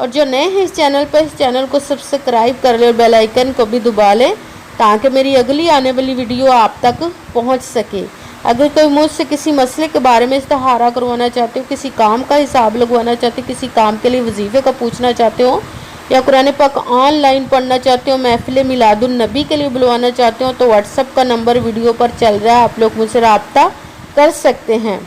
اور جو نئے ہیں اس چینل پر، اس چینل کو سبسکرائب کر لیں اور بیل آئیکن کو بھی دبا لیں تاکہ میری اگلی آنے والی ویڈیو آپ تک پہنچ سکے۔ اگر کوئی مجھ سے کسی مسئلے کے بارے میں استخارہ کروانا چاہتے ہو، کسی کام کا حساب لگوانا چاہتے ہو، کسی کام کے لیے وظیفے کا پوچھنا چاہتے ہو، یا قرآن پاک آن لائن پڑھنا چاہتے ہو، محفل میلاد النبی کے لیے بلوانا چاہتے ہو، تو واٹس ایپ کا نمبر ویڈیو پر چل رہا ہے، آپ لوگ مجھ سے رابطہ کر سکتے ہیں۔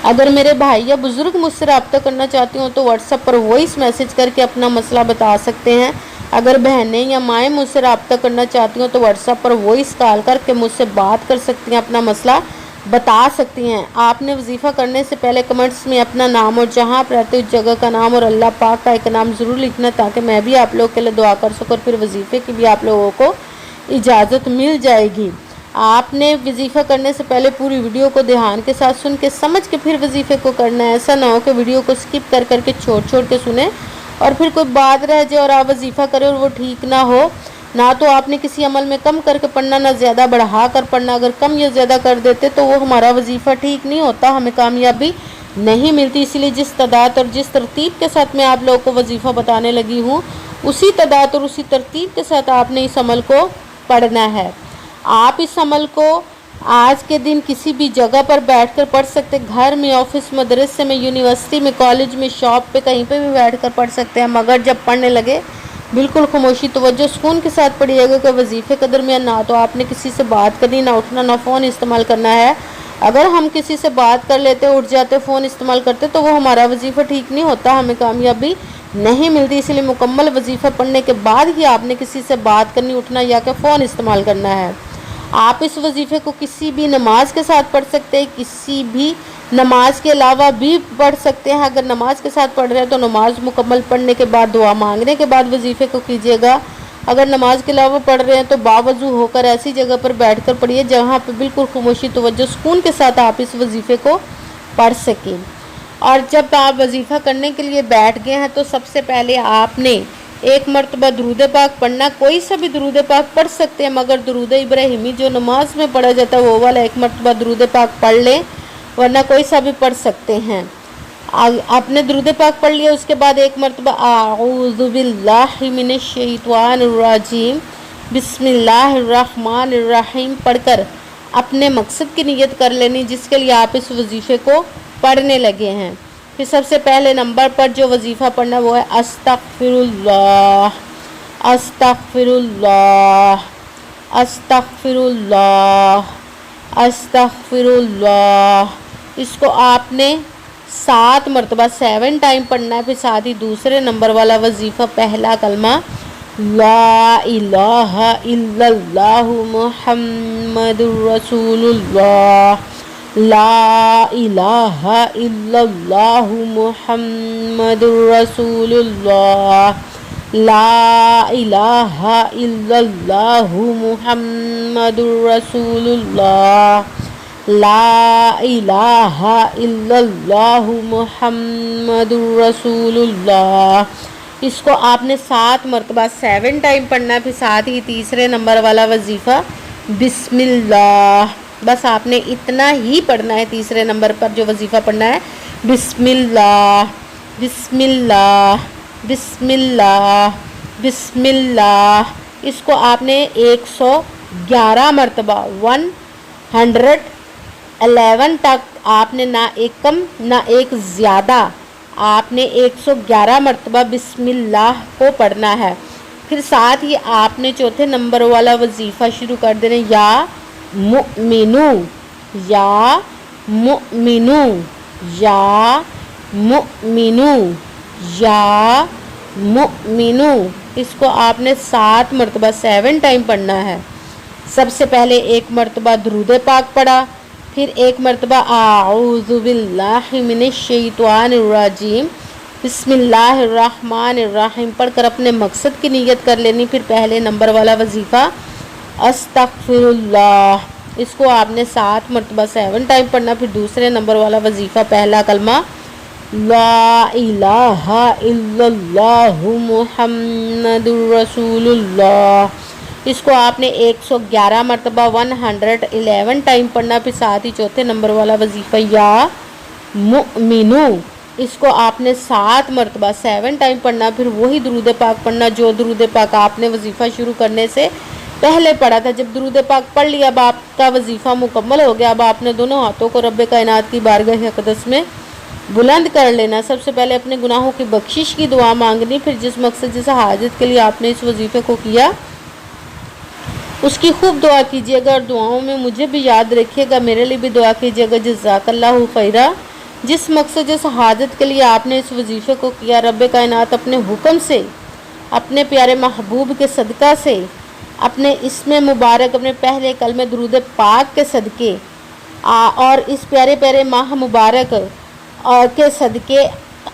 اگر میرے بھائی یا بزرگ مجھ سے رابطہ کرنا چاہتے ہو تو واٹس ایپ پر وائس میسج کر کے اپنا مسئلہ بتا سکتے ہیں۔ اگر بہنیں یا مائیں مجھ سے رابطہ کرنا چاہتی ہوں تو واٹس ایپ پر وائس کال کر کے مجھ سے بات کر سکتی ہیں، اپنا مسئلہ بتا سکتی ہیں۔ آپ نے وظیفہ کرنے سے پہلے کمنٹس میں اپنا نام اور جہاں آپ رہتے اس جگہ کا نام اور اللہ پاک کا ایک نام ضرور لکھنا تاکہ میں بھی آپ لوگ کے لیے دعا کر سکوں، اور پھر وظیفے کی بھی آپ لوگوں کو اجازت مل جائے گی۔ آپ نے وظیفہ کرنے سے پہلے پوری ویڈیو کو دھیان کے ساتھ سن کے سمجھ کے پھر وظیفے کو کرنا ہے۔ ایسا نہ ہو کہ ویڈیو کو سکپ کر کے چھوڑ کے سنیں اور پھر کوئی بات رہ جائے اور آپ وظیفہ کریں اور وہ ٹھیک نہ ہو۔ نہ تو آپ نے کسی عمل میں کم کر کے پڑھنا، نہ زیادہ بڑھا کر پڑھنا۔ اگر کم یا زیادہ کر دیتے تو وہ ہمارا وظیفہ ٹھیک نہیں ہوتا، ہمیں کامیابی نہیں ملتی۔ اسی لیے جس تعداد اور جس ترتیب کے ساتھ میں آپ لوگوں کو وظیفہ بتانے لگی ہوں، اسی تعداد اور اسی ترتیب کے ساتھ آپ نے اس عمل کو پڑھنا ہے۔ آپ اس عمل کو آج کے دن کسی بھی جگہ پر بیٹھ کر پڑھ سکتے، گھر میں، آفس، مدرسے میں، یونیورسٹی میں، کالج میں، شاپ پہ، کہیں پہ بھی بیٹھ کر پڑھ سکتے ہیں، مگر جب پڑھنے لگے بالکل خاموشی، توجہ، سکون کے ساتھ پڑھیے گا کہ وظیفے کے درمیان نہ تو آپ نے کسی سے بات کرنی، نہ اٹھنا، نہ فون استعمال کرنا ہے۔ اگر ہم کسی سے بات کر لیتے، اٹھ جاتے، فون استعمال کرتے تو وہ ہمارا وظیفہ ٹھیک نہیں ہوتا، ہمیں کامیابی نہیں ملتی۔ اس لیے مکمل وظیفہ پڑھنے کے بعد ہی آپ نے کسی سے بات کرنی، اٹھنا یا کہ فون استعمال کرنا ہے۔ آپ اس وظیفے کو کسی بھی نماز کے ساتھ پڑھ سکتے ہیں، کسی بھی نماز کے علاوہ بھی پڑھ سکتے ہیں۔ اگر نماز کے ساتھ پڑھ رہے ہیں تو نماز مکمل پڑھنے کے بعد دعا مانگنے کے بعد وظیفے کو کیجیے گا۔ اگر نماز کے علاوہ پڑھ رہے ہیں تو باوضو ہو کر ایسی جگہ پر بیٹھ کر پڑھیے جہاں پہ بالکل خاموشی، توجہ، سکون کے ساتھ آپ اس وظیفے کو پڑھ سکیں۔ اور جب آپ وظیفہ کرنے کے لیے بیٹھ گئے ہیں تو سب سے پہلے آپ نے ایک مرتبہ درود پاک پڑھنا، کوئی سا بھی درود پاک پڑھ سکتے ہیں، مگر درود ابراہیمی جو نماز میں پڑھا جاتا ہے وہ والا ایک مرتبہ درود پاک پڑھ لیں، ورنہ کوئی سا بھی پڑھ سکتے ہیں۔ آپ نے درود پاک پڑھ لیا، اس کے بعد ایک مرتبہ اعوذ باللہ من الشیطان الرجیم بسم اللہ الرحمن الرحیم پڑھ کر اپنے مقصد کی نیت کر لینی جس کے لیے آپ اس وظیفے کو پڑھنے لگے ہیں۔ پھر سب سے پہلے نمبر پر جو وظیفہ پڑھنا وہ ہے استغفر اللہ، استغفر اللہ، استغفر اللہ، استغفر اللہ۔ اس کو آپ نے 7 مرتبہ 7 ٹائم پڑھنا ہے۔ پھر ساتھ ہی دوسرے نمبر والا وظیفہ پہلا کلمہ لا الہ الا اللہ محمد رسول اللہ، لا الہ الا اللہ محمد رسول اللہ، لا الہ الا اللہ محمد رسول اللہ، لا الہ الا اللہ محمد رسول اللہ۔ اس کو آپ نے 7 مرتبہ 7 ٹائم پڑھنا ہے۔ پھر ساتھ ہی تیسرے نمبر والا وظیفہ بسم اللہ، بس آپ نے اتنا ہی پڑھنا ہے۔ تیسرے نمبر پر جو وظیفہ پڑھنا ہے بسم اللہ، بسم اللہ، بسم اللہ، بسم اللہ۔ اس کو آپ نے 111 مرتبہ 111 تک آپ نے نہ ایک کم نہ ایک زیادہ، آپ نے 111 مرتبہ بسم اللہ کو پڑھنا ہے۔ پھر ساتھ ہی آپ نے چوتھے نمبر والا وظیفہ شروع کر دینا، یا مؤمنو، یا مؤمنو، یا مؤمنو، یا مؤمنو۔ اس کو آپ نے 7 مرتبہ 7 ٹائم پڑھنا ہے۔ سب سے پہلے ایک مرتبہ درود پاک پڑھا، پھر ایک مرتبہ اعوذ باللہ من الشیطان الرجیم بسم اللہ الرحمن الرحیم پڑھ کر اپنے مقصد کی نیت کر لینی۔ پھر پہلے نمبر والا وظیفہ استغفر اللہ، اس کو آپ نے 7 مرتبہ 7 ٹائم پڑھنا۔ پھر دوسرے نمبر والا وظیفہ پہلا کلمہ لا الہ الا اللہ محمد رسول اللہ، اس کو آپ نے 111 مرتبہ 111 ٹائم پڑھنا۔ پھر ساتھ ہی چوتھے نمبر والا وظیفہ یا مؤمنو، اس کو آپ نے 7 مرتبہ 7 ٹائم پڑھنا، پھر وہی درود پاک پڑھنا جو درود پاک آپ نے وظیفہ شروع کرنے سے پہلے پڑھا تھا۔ جب درود پاک پڑھ لیا، اب آپ کا وظیفہ مکمل ہو گیا، اب آپ نے دونوں ہاتھوں کو رب کائنات کی بارگاہ اقدس میں بلند کر لینا۔ سب سے پہلے اپنے گناہوں کی بخشش کی دعا مانگنی، پھر جس مقصد جس حاجت کے لیے آپ نے اس وظیفے کو کیا اس کی خوب دعا کیجیے گا، اور دعاؤں میں مجھے بھی یاد رکھیے گا، میرے لیے بھی دعا کیجیے گا۔ جزاک اللہ خیرہ۔ جس مقصد جس حاجت کے لیے آپ نے اس وظیفے کو کیا، رب کائنات اپنے حکم سے، اپنے پیارے محبوب کے صدقہ سے، اپنے اسم مبارک، اپنے پہلے کلمہ درود پاک کے صدقے اور اس پیارے پیارے ماہ مبارک اور کے صدقے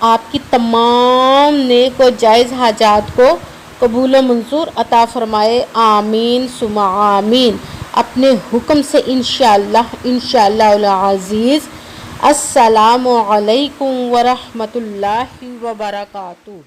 آپ کی تمام نیک و جائز حاجات کو قبول و منظور عطا فرمائے، آمین ثم آمین، اپنے حکم سے انشاءاللہ العزیز۔ السلام علیکم ورحمۃ اللہ وبرکاتہ۔